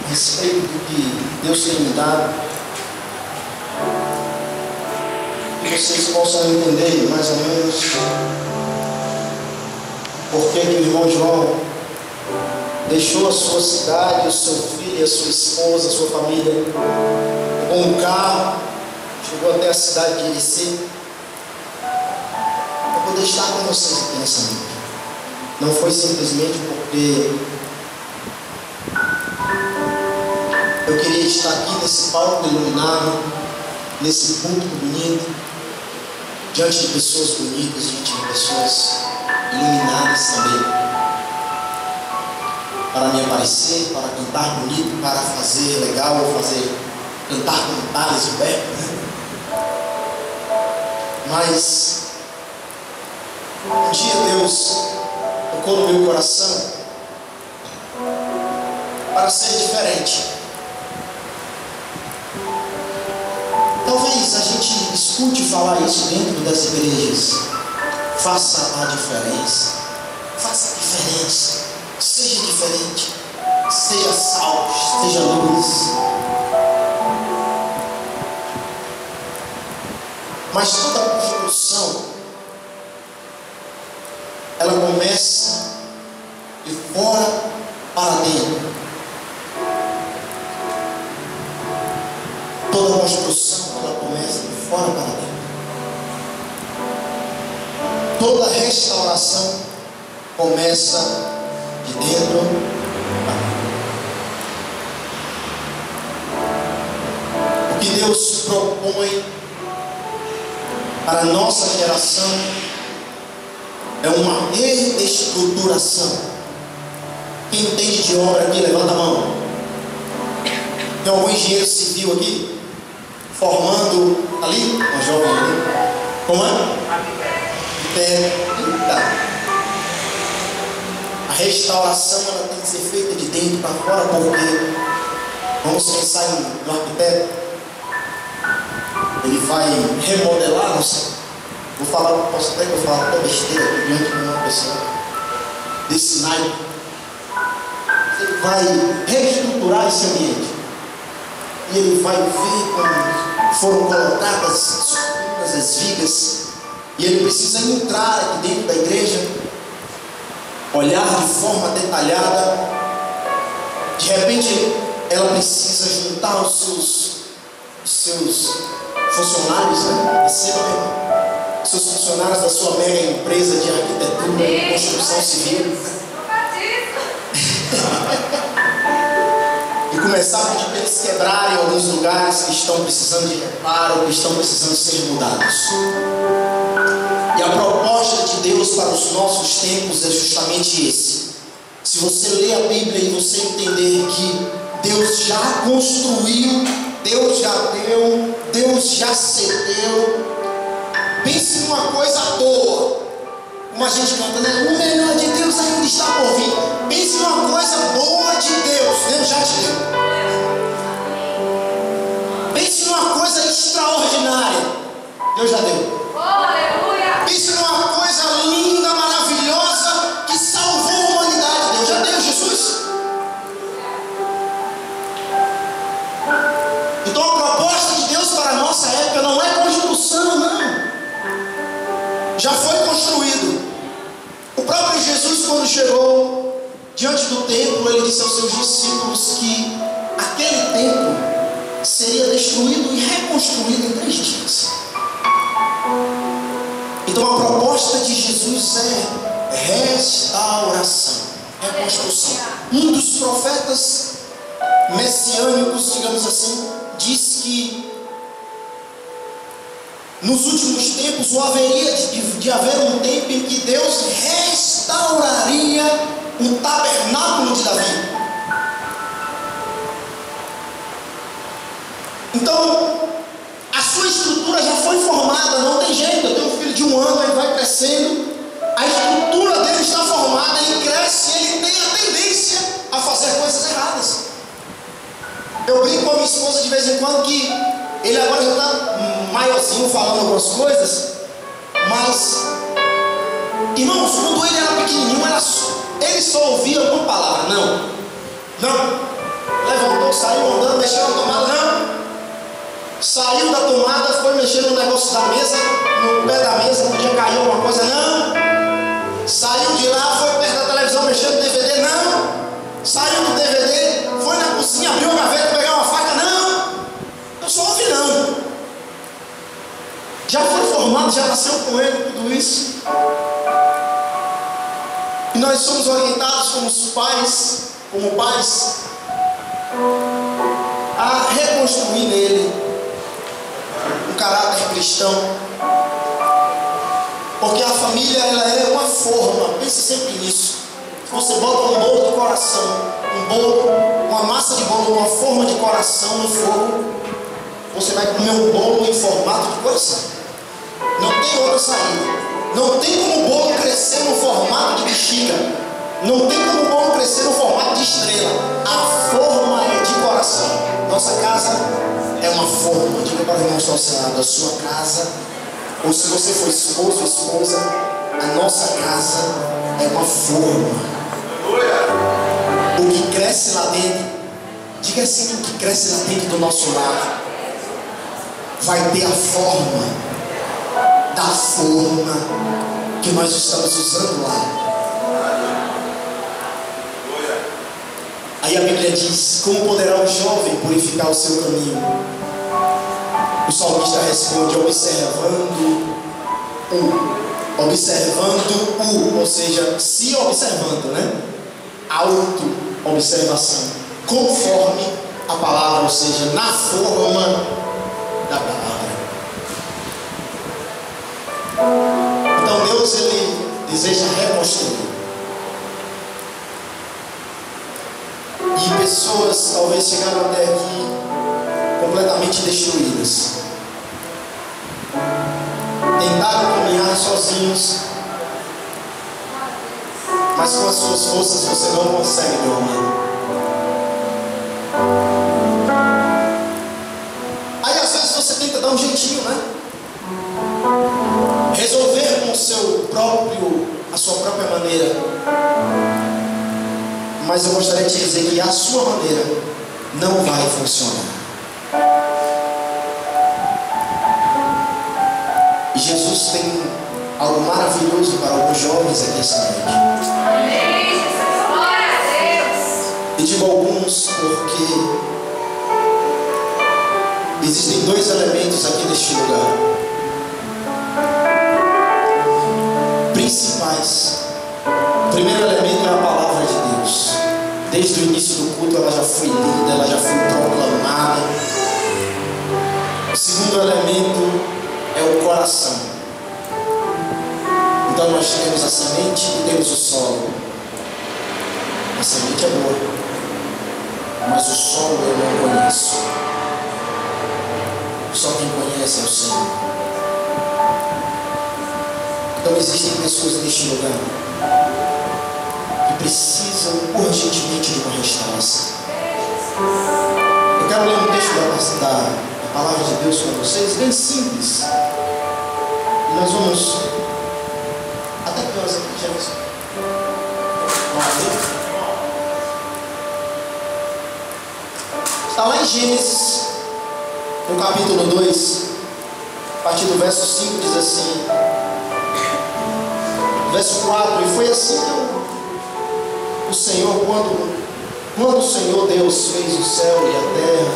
respeito do que Deus tem me dado, que vocês possam entender mais ou menos por que o irmão João deixou a sua cidade, o seu filho, a sua esposa, a sua família, com um carro, chegou até a cidade de Irecê, para poder estar com vocês aqui nessa noite. Não foi simplesmente porque eu queria estar aqui nesse palco iluminado, nesse púlpito bonito, diante de pessoas bonitas, diante de pessoas iluminadas também, para me aparecer, para cantar bonito, para fazer legal, cantar com Thales e Beto, Mas um dia Deus tocou no meu coração para ser diferente. Talvez a gente escute falar isso dentro das igrejas. Faça a diferença. Faça a diferença. Seja diferente. Seja sal, seja luz. Mas toda construção, ela começa de fora para dentro. Toda construção, ela começa de fora para dentro. Toda restauração começa de dentro para dentro. O que Deus propõe para a nossa geração é uma reestruturação. Quem entende de obra aqui, levanta a mão. Tem algum engenheiro civil aqui? Formando ali? Uma jovem ali. Como é? A restauração, ela tem que ser feita de dentro para fora, porque vamos pensar no arquiteto. Ele vai remodelar, não sei. Posso até que eu falo toda besteira aqui diante de uma pessoa desse naipe. Ele vai reestruturar esse ambiente. E ele vai ver como foram colocadas as colunas, as vigas. E ele precisa entrar aqui dentro da igreja, olhar de forma detalhada. De repente, ela precisa juntar os seus funcionários, né? Seus funcionários da sua mega empresa de arquitetura e construção civil. E começar a pedir para eles quebrarem alguns lugares que estão precisando de reparo, que estão precisando ser mudados. E a proposta de Deus para os nossos tempos é justamente esse. Se você ler a Bíblia e você entender que Deus já construiu, Deus já deu, Deus já cedeu. Pense numa coisa boa. Como a gente canta, né? O melhor de Deus ainda está por vir. Pense numa coisa boa de Deus. Deus já te deu. Pense numa coisa extraordinária. Deus já deu. Pense numa coisa linda, maravilhosa, que salvou a humanidade. Deus já deu, Jesus. Então a proposta de Deus para a nossa época não é construção, não. Já foi construído. O próprio Jesus, quando chegou diante do templo, ele disse aos seus discípulos que aquele templo seria destruído e reconstruído em 3 dias. Então a proposta de Jesus é restauração, reconstrução. Um dos profetas messiânicos, digamos assim, diz que nos últimos tempos haveria de haver um tempo em que Deus restauraria o tabernáculo de Davi. Então, a sua estrutura já foi formada, não tem jeito. Eu tenho um filho de 1 ano, ele vai crescendo, a estrutura dele está formada, ele cresce, ele tem a tendência a fazer coisas erradas. Eu brinco com a minha esposa de vez em quando que ele agora já está maiorzinho falando algumas coisas, mas, irmãos, quando ele era pequenininho, ele só ouvia uma palavra: não, levantou mexer na tomada, não. Saiu da tomada, foi mexer no negócio da mesa, no pé da mesa, podia cair alguma coisa, não. Saiu de lá, foi perto da televisão mexendo no DVD, não. Saiu do DVD, foi na cozinha, abriu a gaveta, pegar uma faca, não. Eu só ouvi não. Já foi formado, já nasceu com ele, tudo isso. E nós somos orientados como pais, a reconstruir nele um caráter cristão. Porque a família, ela é uma forma, pense sempre nisso. Você bota um bolo de coração, uma massa de bolo, uma forma de coração no fogo, você vai comer um bolo em formato de coração. Não tem outra saída. Não tem como o bolo crescer no formato de bexiga. Não tem como o bolo crescer no formato de estrela. A forma é de coração. Nossa casa é uma forma. Diga para o irmão associado, a sua casa, ou se você for esposo ou esposa, a nossa casa é uma forma. O que cresce lá dentro, diga assim, o que cresce lá dentro do nosso lar vai ter a forma da forma que nós estamos usando lá. Aí a Bíblia diz: como poderá um jovem purificar o seu caminho? O salmista responde: observando, ou seja, se observando, né? Auto-observação, conforme a palavra, ou seja, na forma da palavra. Então Deus, ele deseja reconstruir. E pessoas talvez chegaram até aqui completamente destruídas. Tentaram caminhar sozinhos, mas com as suas forças você não consegue, meu amado. Aí às vezes você tenta dar um jeitinho, né? Resolver com a sua própria maneira. Mas eu gostaria de dizer que a sua maneira não vai funcionar. E Jesus tem algo maravilhoso para alguns jovens aqui essa noite. Amém. Glória a Deus. E digo alguns porque existem dois elementos aqui neste lugar principais. O primeiro elemento é a palavra de Deus. Desde o início do culto ela já foi lida, ela já foi proclamada. O segundo elemento é o coração. Então nós temos a semente e temos o solo. A semente é boa, mas o solo eu não conheço. Só quem conhece é o Senhor. Então existem pessoas neste lugar que precisam urgentemente de uma restauração. Eu quero ler um texto da palavra de Deus com vocês, bem simples. E nós vamos até que nós aqui já está lá em Gênesis, no capítulo 2, a partir do verso 5, diz assim, verso 4: e foi assim que o Senhor, quando o Senhor Deus fez o céu e a terra,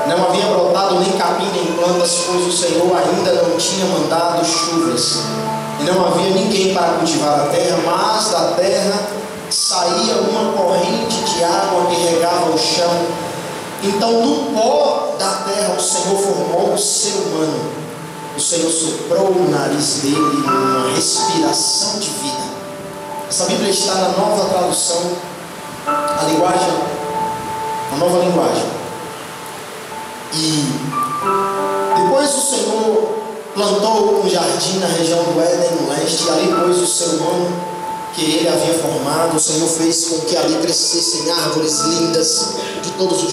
não havia brotado nem capim nem plantas, pois o Senhor ainda não tinha mandado chuvas, e não havia ninguém para cultivar a terra, mas da terra saía uma corrente de água que regava o chão. Então do pó da terra o Senhor formou o ser humano. O Senhor soprou no nariz dele uma respiração de vida. Essa Bíblia está na nova tradução, a nova linguagem. E depois o Senhor plantou um jardim na região do Éden, no leste, e ali pôs o ser humano que ele havia formado. O Senhor fez com que ali crescessem árvores lindas de todos os